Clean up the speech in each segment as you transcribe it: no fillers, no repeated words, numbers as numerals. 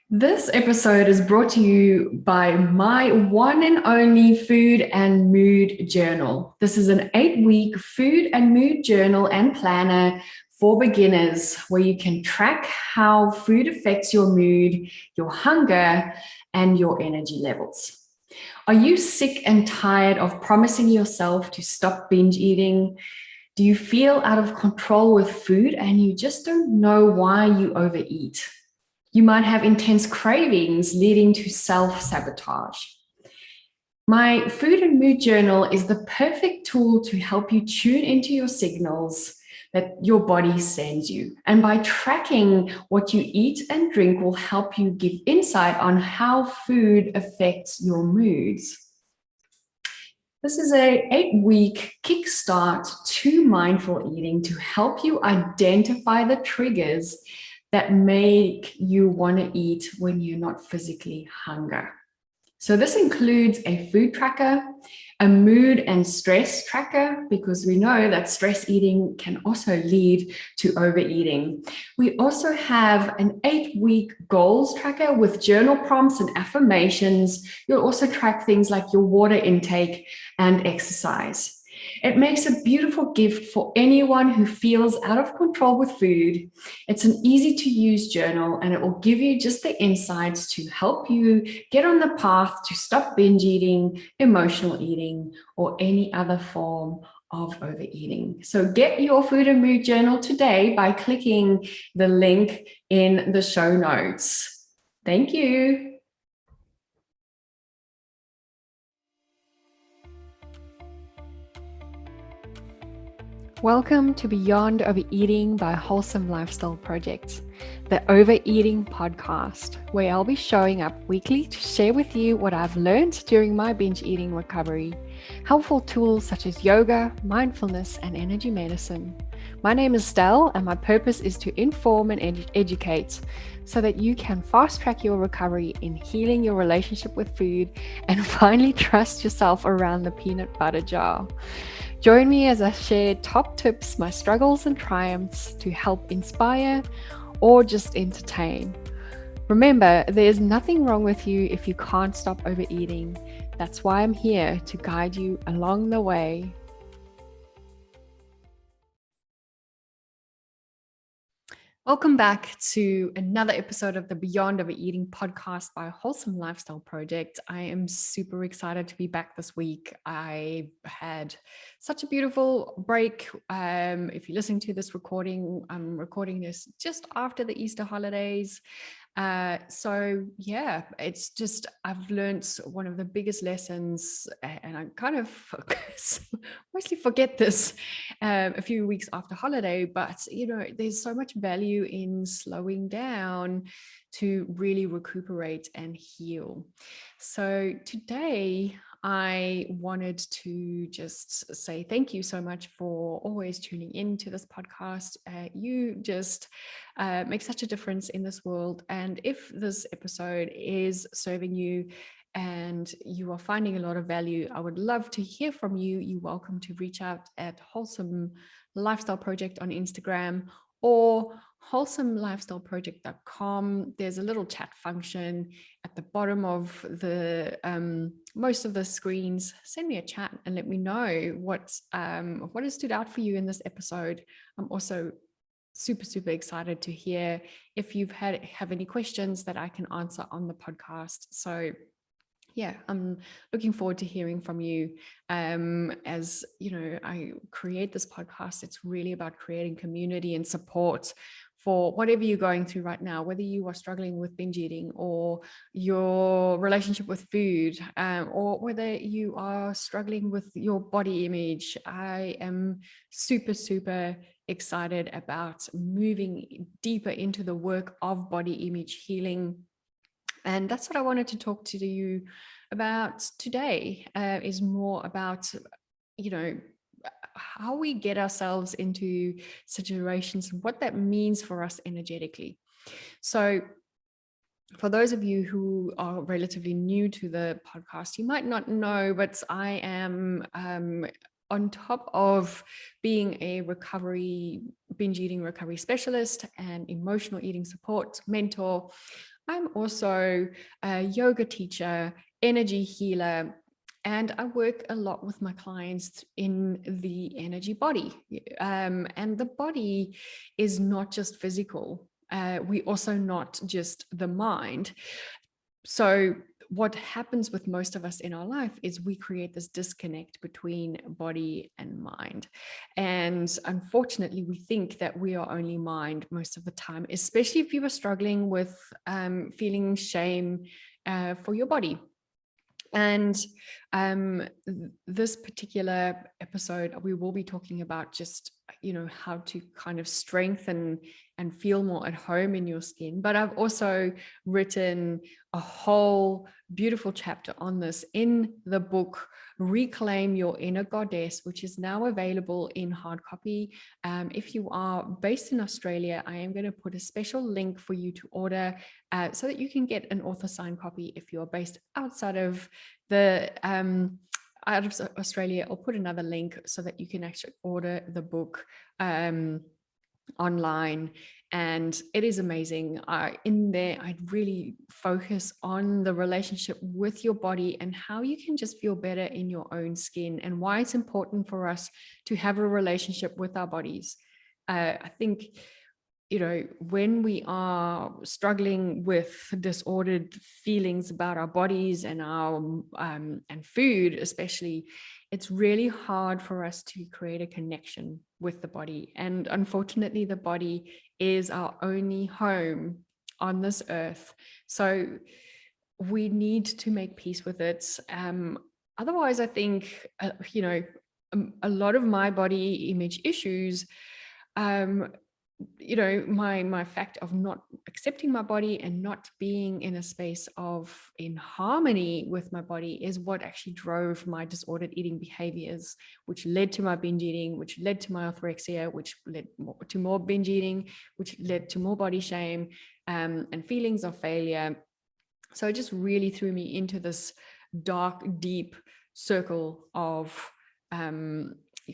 This episode is brought to you by my one and only food and mood journal. This is an 8-week food and mood journal and planner for beginners where you can track how food affects your mood, your hunger, and your energy levels. Are you sick and tired of promising yourself to stop binge eating? Do you feel out of control with food and you just don't know why you overeat? You might have intense cravings leading to self-sabotage. My food and mood journal is the perfect tool to help you tune into your signals that your body sends you. And by tracking what you eat and drink will help you give insight on how food affects your moods. This is an 8-week kickstart to mindful eating to help you identify the triggers that make you want to eat when you're not physically hungry. So this includes a food tracker, a mood and stress tracker, because we know that stress eating can also lead to overeating. We also have an 8-week goals tracker with journal prompts and affirmations. You'll also track things like your water intake and exercise. It makes a beautiful gift for anyone who feels out of control with food. It's an easy-to-use journal, and it will give you just the insights to help you get on the path to stop binge eating, emotional eating, or any other form of overeating. So get your food and mood journal today by clicking the link in the show notes. Thank you. Welcome to Beyond Overeating by Wholesome Lifestyle Project, the Overeating podcast, where I'll be showing up weekly to share with you what I've learned during my binge eating recovery, helpful tools such as yoga, mindfulness, and energy medicine. My name is Stell, and my purpose is to inform and educate so that you can fast track your recovery in healing your relationship with food and finally trust yourself around the peanut butter jar. Join me as I share top tips, my struggles and triumphs to help inspire or just entertain. Remember, there's nothing wrong with you if you can't stop overeating. That's why I'm here to guide you along the way. Welcome back to another episode of the Beyond Overeating podcast by Wholesome Lifestyle Project. I am super excited to be back this week. I had such a beautiful break. If you're listening to this recording, I'm recording this just after the Easter holidays. So yeah, it's just, I've learned one of the biggest lessons, and I kind of mostly forget this a few weeks after holiday, but there's so much value in slowing down to really recuperate and heal. So today I wanted to just say thank you so much for always tuning into this podcast. You just make such a difference in this world. And if this episode is serving you and you are finding a lot of value, I would love to hear from you. You're welcome to reach out at Wholesome Lifestyle Project on Instagram or wholesomelifestyleproject.com. There's a little chat function at the bottom of the most of the screens. Send me a chat and let me know what has stood out for you in this episode. I'm also super excited to hear if you've have any questions that I can answer on the podcast. So yeah, I'm looking forward to hearing from you. As you know, I create this podcast. It's really about creating community and support for whatever you're going through right now, whether you are struggling with binge eating or your relationship with food, or whether you are struggling with your body image. I am super excited about moving deeper into the work of body image healing. And that's what I wanted to talk to you about today, is more about, how we get ourselves into situations, what that means for us energetically. So for those of you who are relatively new to the podcast, you might not know, but I am on top of being a binge eating recovery specialist and emotional eating support mentor, I'm also a yoga teacher, energy healer, and I work a lot with my clients in the energy body. And the body is not just physical. We also not just the mind. So what happens with most of us in our life is we create this disconnect between body and mind. And unfortunately, we think that we are only mind most of the time, especially if you are struggling with feeling shame for your body. And this particular episode, we will be talking about just, how to kind of strengthen and feel more at home in your skin. But I've also written a whole beautiful chapter on this in the book, Reclaim Your Inner Goddess, which is now available in hard copy. If you are based in Australia, I am going to put a special link for you to order so that you can get an author signed copy. If you're based outside of Australia, I'll put another link so that you can actually order the book online, and it is amazing. In there, I'd really focus on the relationship with your body and how you can just feel better in your own skin, and why it's important for us to have a relationship with our bodies. I think, when we are struggling with disordered feelings about our bodies and our and food especially, it's really hard for us to create a connection with the body. And unfortunately, the body is our only home on this earth. So we need to make peace with it. Otherwise, I think, a lot of my body image issues, my fact of not accepting my body and not being in a space of in harmony with my body is what actually drove my disordered eating behaviors, which led to my binge eating, which led to my orthorexia, which led to more binge eating, which led to more body shame and feelings of failure. So it just really threw me into this dark, deep circle of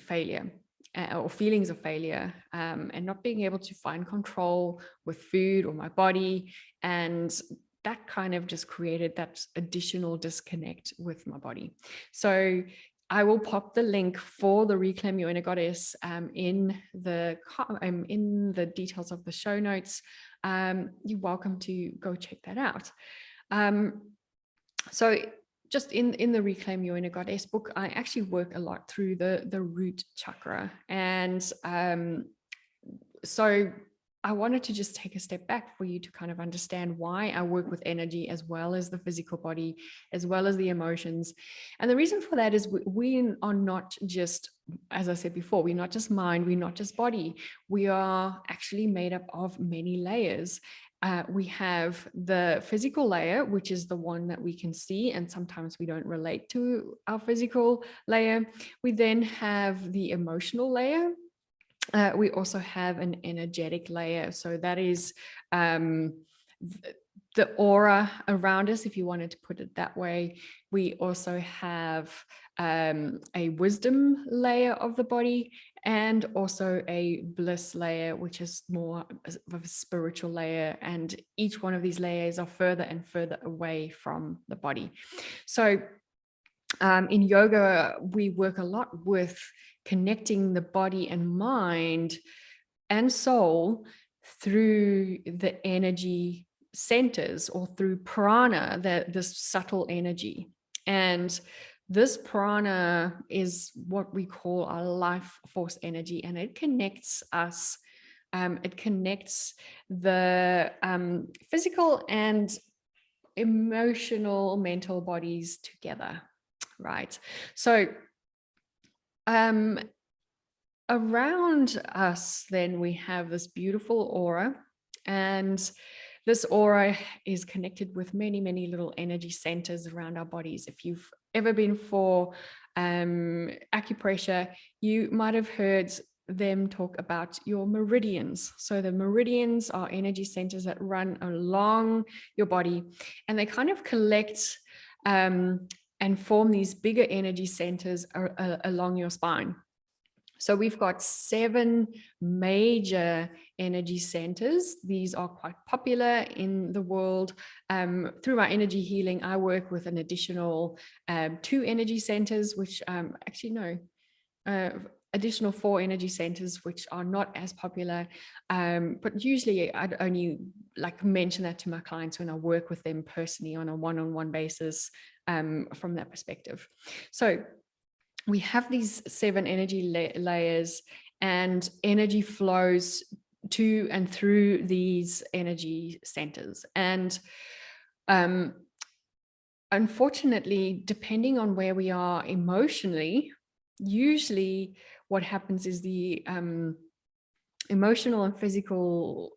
failure. Or feelings of failure, and not being able to find control with food or my body. And that kind of just created that additional disconnect with my body. So I will pop the link for the Reclaim Your Inner Goddess in the details of the show notes. You're welcome to go check that out. So just in the Reclaim Your Inner Goddess book, I actually work a lot through the Root Chakra. And so I wanted to just take a step back for you to kind of understand why I work with energy as well as the physical body, as well as the emotions. And the reason for that is we are not just, as I said before, we're not just mind, we're not just body. We are actually made up of many layers. We have the physical layer, which is the one that we can see, and sometimes we don't relate to our physical layer. We then have the emotional layer. We also have an energetic layer. So that is the aura around us, if you wanted to put it that way. We also have a wisdom layer of the body, and also a bliss layer, which is more of a spiritual layer. And each one of these layers are further and further away from the body. So in yoga, we work a lot with connecting the body and mind and soul through the energy centers, or through prana, this subtle energy. And this prana is what we call our life force energy, and it connects us. It connects the physical and emotional, mental bodies together, right? So around us, then we have this beautiful aura, and this aura is connected with many, many little energy centers around our bodies. If you've ever been for acupressure, you might have heard them talk about your meridians. So the meridians are energy centers that run along your body, and they kind of collect and form these bigger energy centers along your spine. So we've got 7 major energy centers. These are quite popular in the world. Through my energy healing, I work with an additional 2 energy centers, which additional 4 energy centers, which are not as popular. But usually I'd only mention that to my clients when I work with them personally on a one-on-one basis from that perspective. So we have these 7 energy layers, and energy flows to and through these energy centers. And unfortunately, depending on where we are emotionally, usually what happens is the emotional and physical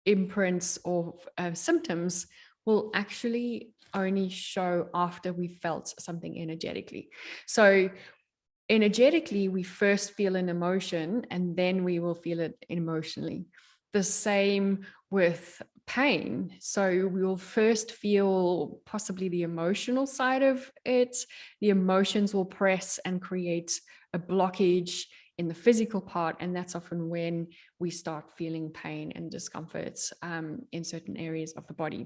imprints or symptoms will actually only show after we felt something energetically. So energetically, we first feel an emotion and then we will feel it emotionally. The same with pain. So we will first feel possibly the emotional side of it. The emotions will press and create a blockage in the physical part, and that's often when we start feeling pain and discomfort in certain areas of the body.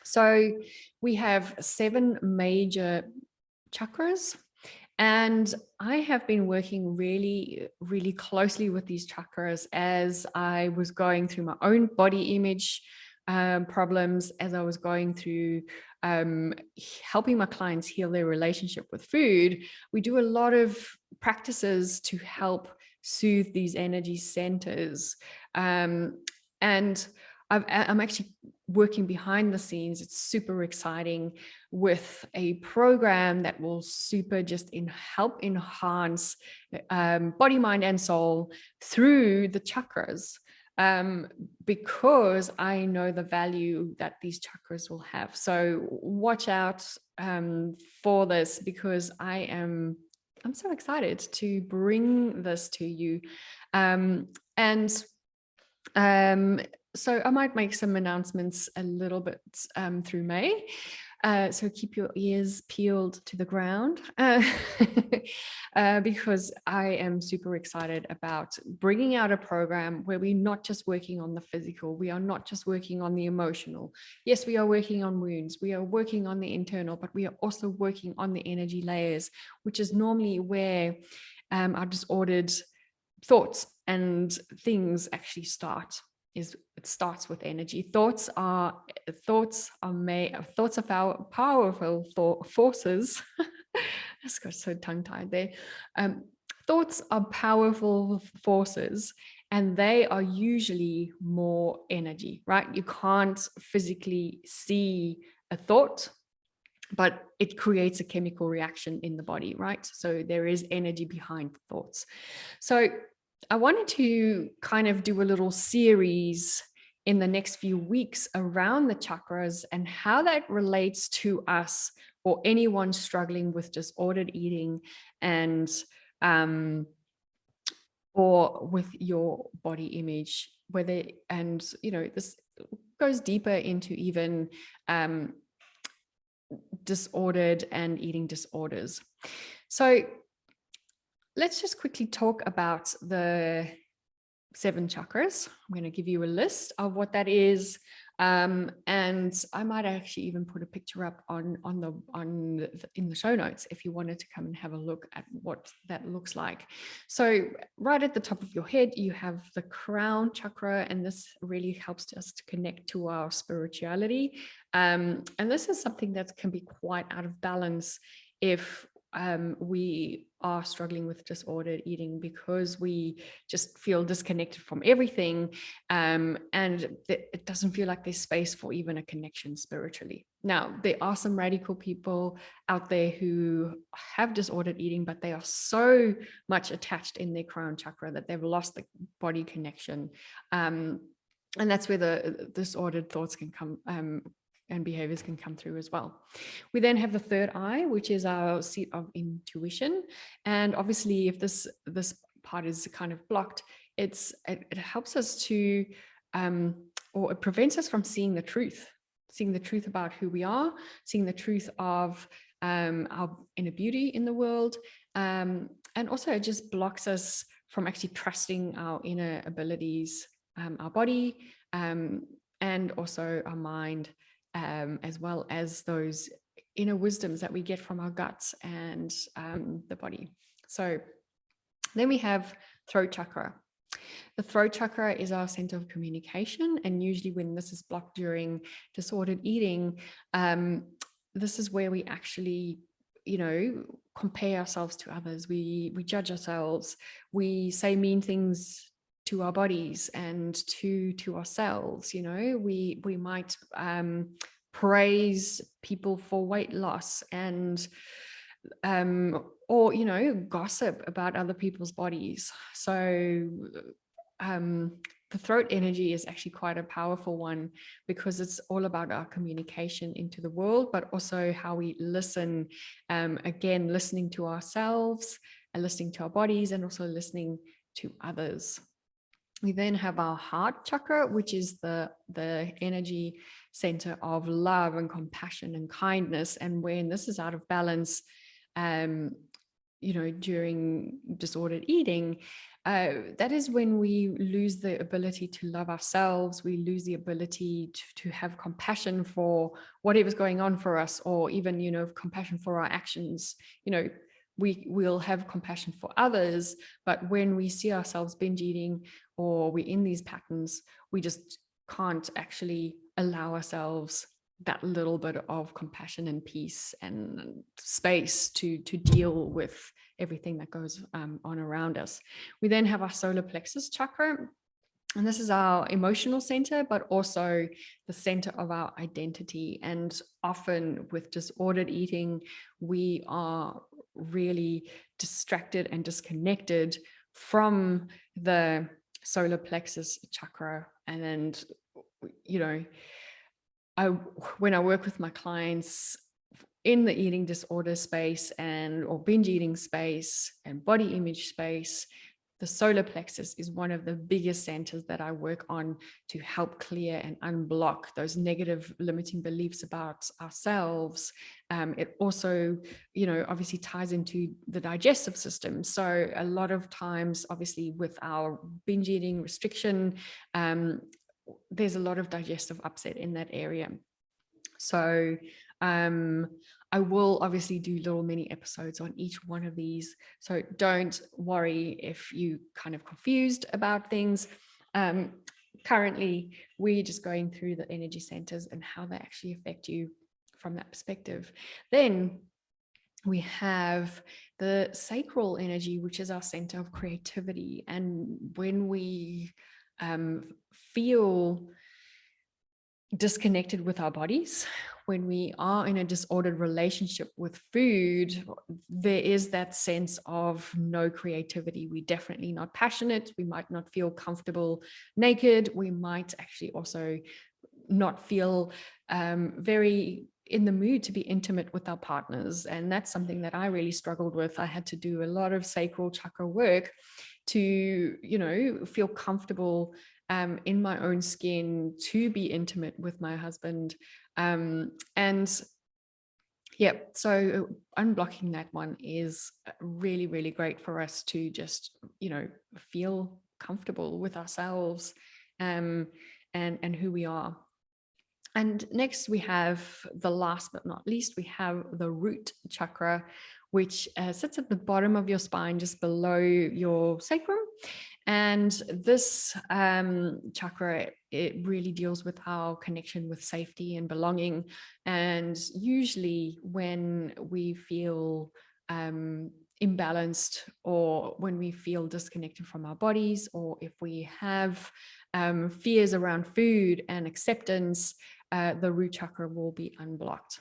So we have 7 major chakras, and I have been working really, really closely with these chakras as I was going through my own body image problems, as I was going through helping my clients heal their relationship with food. We do a lot of practices to help soothe these energy centers. And I'm actually working behind the scenes. It's super exciting with a program that will help enhance body, mind, and soul through the chakras. Because I know the value that these chakras will have. So watch out for this, because I'm so excited to bring this to you. So I might make some announcements a little bit through May. So keep your ears peeled to the ground because I am super excited about bringing out a program where we're not just working on the physical, we are not just working on the emotional. Yes, we are working on wounds, we are working on the internal, but we are also working on the energy layers, which is normally where our disordered thoughts and things actually start. It starts with energy. Thoughts are powerful forces. I just got so tongue-tied there. Thoughts are powerful forces, and they are usually more energy, right? You can't physically see a thought, but it creates a chemical reaction in the body, right? So there is energy behind thoughts. So I wanted to kind of do a little series in the next few weeks around the chakras and how that relates to us or anyone struggling with disordered eating and or with your body image, this goes deeper into even disordered and eating disorders. So let's just quickly talk about the 7 chakras. I'm going to give you a list of what that is. And I might actually even put a picture up in the show notes if you wanted to come and have a look at what that looks like. So right at the top of your head, you have the Crown Chakra, and this really helps us to connect to our spirituality. And this is something that can be quite out of balance if we are struggling with disordered eating, because we just feel disconnected from everything, and it doesn't feel like there's space for even a connection spiritually. Now, there are some radical people out there who have disordered eating, but they are so much attached in their Crown Chakra that they've lost the body connection, and that's where the disordered thoughts can come and behaviors can come through as well. We then have the third eye, which is our seat of intuition. And obviously, if this part is kind of blocked, it helps us to, or it prevents us from seeing the truth about who we are, seeing the truth of our inner beauty in the world. And also it just blocks us from actually trusting our inner abilities, our body, and also our mind, as well as those inner wisdoms that we get from our guts and the body. So then we have throat chakra. The throat chakra is our center of communication, and usually when this is blocked during disordered eating, this is where we actually, compare ourselves to others. We judge ourselves. We say mean things to our bodies and to ourselves. We might praise people for weight loss and or gossip about other people's bodies. So the throat energy is actually quite a powerful one, because it's all about our communication into the world, but also how we listen, again, listening to ourselves and listening to our bodies, and also listening to others. We then have our heart chakra, which is the energy center of love and compassion and kindness. And when this is out of balance, during disordered eating, that is when we lose the ability to love ourselves. We lose the ability to have compassion for whatever's going on for us, or even, compassion for our actions. We'll have compassion for others, but when we see ourselves binge eating or we're in these patterns, we just can't actually allow ourselves that little bit of compassion and peace and space to deal with everything that goes on around us. We then have our solar plexus chakra, and this is our emotional center, but also the center of our identity. And often with disordered eating, we are really distracted and disconnected from the solar plexus chakra. And when I work with my clients in the eating disorder space or binge eating space and body image space, the solar plexus is one of the biggest centers that I work on to help clear and unblock those negative limiting beliefs about ourselves. It also, obviously ties into the digestive system. So a lot of times, obviously with our binge eating restriction, there's a lot of digestive upset in that area. So I will obviously do little mini episodes on each one of these. So don't worry if you kind of confused about things. Currently, we're just going through the energy centers and how they actually affect you from that perspective. Then we have the sacral energy, which is our center of creativity. And when we feel disconnected with our bodies, when we are in a disordered relationship with food, there is that sense of no creativity. We're definitely not passionate. We might not feel comfortable naked. We might actually also not feel very in the mood to be intimate with our partners. And that's something that I really struggled with. I had to do a lot of sacral chakra work to, feel comfortable in my own skin, to be intimate with my husband. So unblocking that one is really, really great for us to just, feel comfortable with ourselves and who we are. And next we have, the last but not least, we have the root chakra, which sits at the bottom of your spine, just below your sacrum. And this chakra, it really deals with our connection with safety and belonging. And usually when we feel imbalanced, or when we feel disconnected from our bodies, or if we have fears around food and acceptance, the root chakra will be unblocked.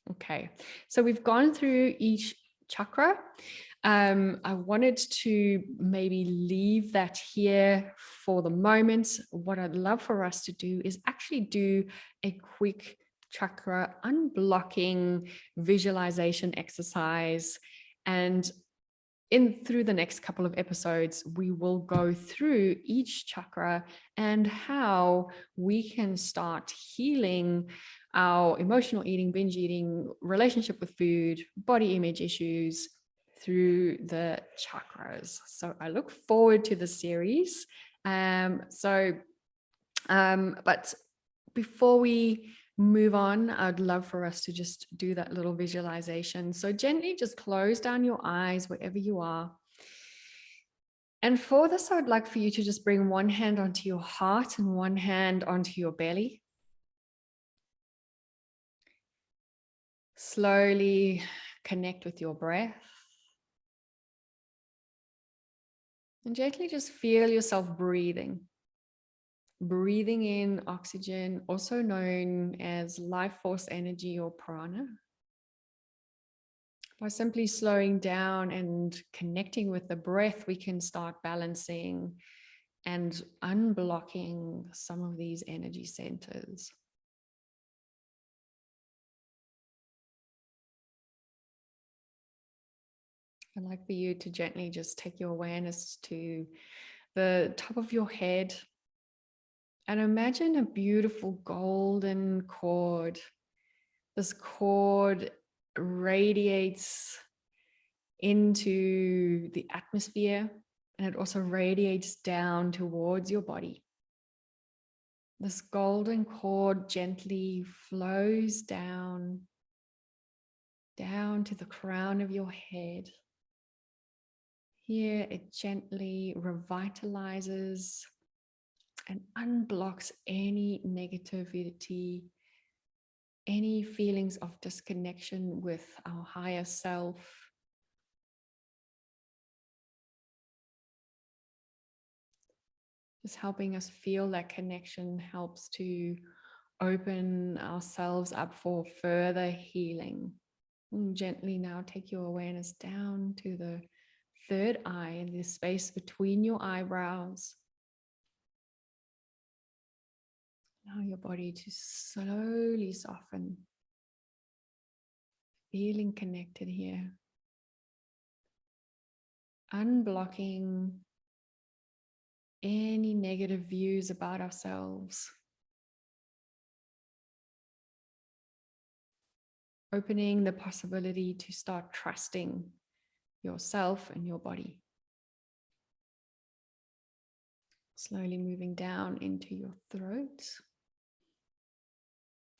Okay, so we've gone through each chakra. I wanted to maybe leave that here for the moment. What I'd love for us to do is actually do a quick chakra unblocking visualization exercise. And through the next couple of episodes, we will go through each chakra and how we can start healing our emotional eating, binge eating, relationship with food, body image issues through the chakras. So I look forward to the series. But before we move on, I'd love for us to just do that little visualization. So gently just close down your eyes wherever you are. And for this, I'd like for you to just bring one hand onto your heart and one hand onto your belly. Slowly connect with your breath. And gently just feel yourself breathing. Breathing in oxygen, also known as life force energy or prana. By simply slowing down and connecting with the breath, we can start balancing and unblocking some of these energy centers. I'd like for you to gently just take your awareness to the top of your head and imagine a beautiful golden cord. This cord radiates into the atmosphere, and it also radiates down towards your body. This golden cord gently flows down to the crown of your head. Here it gently revitalizes and unblocks any negativity, any feelings of disconnection with our higher self. Just helping us feel that connection helps to open ourselves up for further healing. And gently now take your awareness down to the third eye and the space between your eyebrows. Allow your body to slowly soften, feeling connected here. Unblocking any negative views about ourselves. Opening the possibility to start trusting yourself and your body. Slowly moving down into your throat.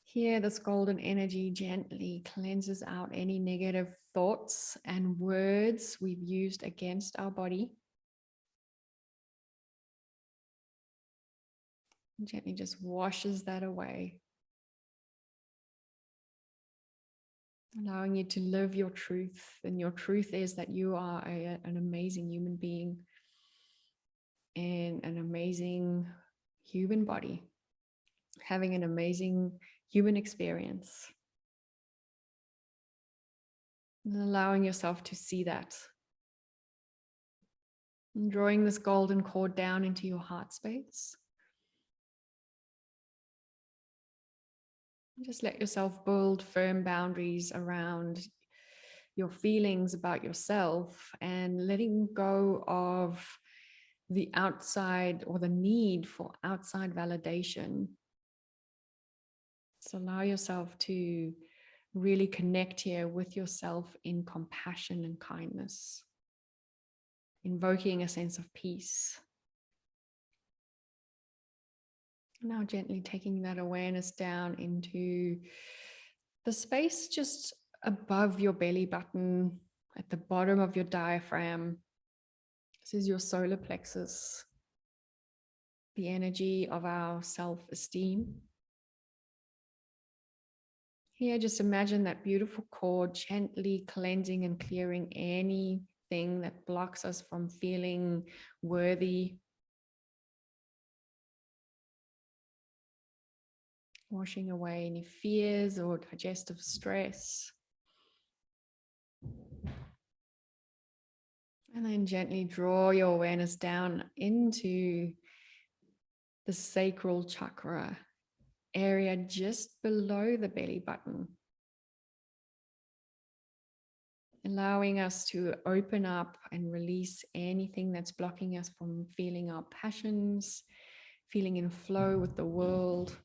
Here, this golden energy gently cleanses out any negative thoughts and words we've used against our body. Gently just washes that away. Allowing you to live your truth. And your truth is that you are an amazing human being in an amazing human body, having an amazing human experience. And allowing yourself to see that. And drawing this golden cord down into your heart space. Just let yourself build firm boundaries around your feelings about yourself and letting go of the outside or the need for outside validation. So allow yourself to really connect here with yourself in compassion and kindness, invoking a sense of peace. Now gently taking that awareness down into the space just above your belly button, at the bottom of your diaphragm. This is your solar plexus, the energy of our self-esteem. Here, just imagine that beautiful cord gently cleansing and clearing anything that blocks us from feeling worthy. Washing away any fears or digestive stress. And then gently draw your awareness down into the Sacral Chakra area just below the belly button. allowing us to open up and release anything that's blocking us from feeling our passions, feeling in flow with the world.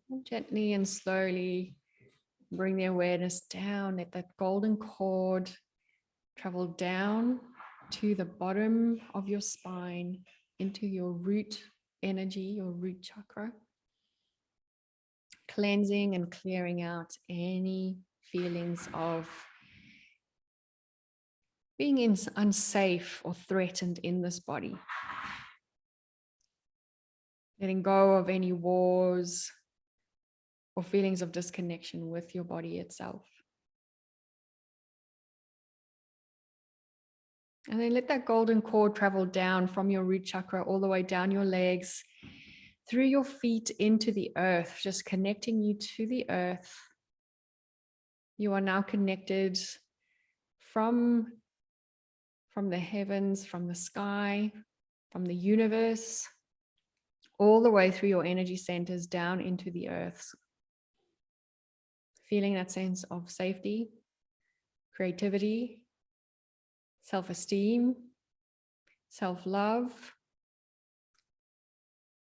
And gently and slowly bring the awareness down. Let that golden cord travel down to the bottom of your spine into your root energy, your root chakra. Cleansing and clearing out any feelings of being unsafe or threatened in this body. Letting go of any wars or feelings of disconnection with your body itself. And then let that golden cord travel down from your root chakra all the way down your legs, through your feet into the earth, just connecting you to the earth. You are now connected from the heavens, from the sky, from the universe, all the way through your energy centers down into the earth. Feeling that sense of safety, creativity, self-esteem, self-love,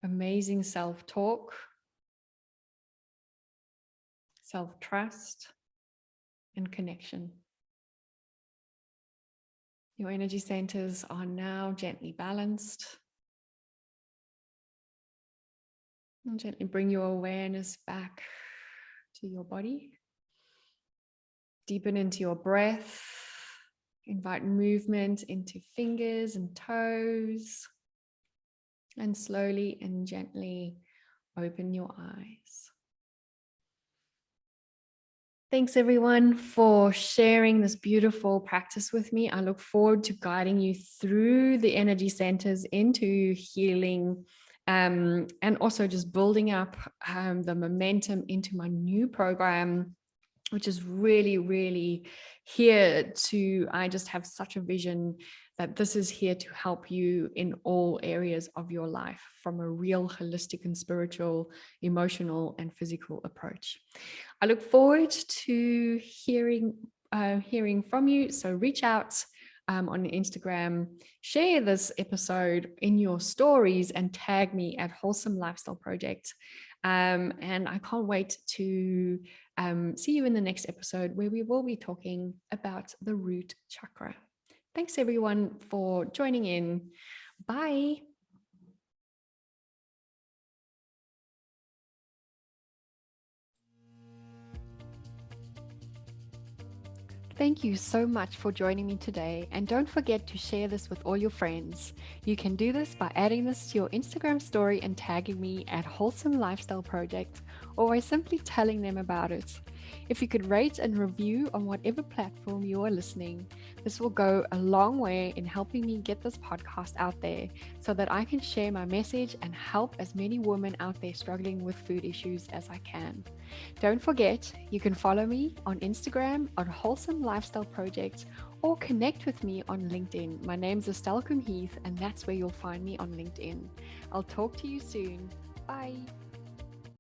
amazing self-talk, self-trust, and connection. Your energy centers are now gently balanced. And gently bring your awareness back to your body. Deepen into your breath. Invite movement into fingers and toes. And slowly and gently open your eyes. Thanks everyone for sharing this beautiful practice with me. I look forward to guiding you through the energy centers into healing, and also just building up the momentum into my new program, which is really, really here to, I just have such a vision that this is here to help you in all areas of your life, from a real holistic and spiritual, emotional and physical approach. I look forward to hearing from you. So reach out on Instagram, share this episode in your stories and tag me at Wholesome Lifestyle Project. And I can't wait to see you in the next episode, where we will be talking about the root chakra. Thanks everyone for joining in. Bye. Thank you so much for joining me today, and don't forget to share this with all your friends. You can do this by adding this to your Instagram story and tagging me at Wholesome Lifestyle Project, or by simply telling them about it. If you could rate and review on whatever platform you are listening, this will go a long way in helping me get this podcast out there, so that I can share my message and help as many women out there struggling with food issues as I can. Don't forget, you can follow me on Instagram on Wholesome Lifestyle Project, or connect with me on LinkedIn. My name's Coombe-Heath, and that's where you'll find me on LinkedIn. I'll talk to you soon. Bye.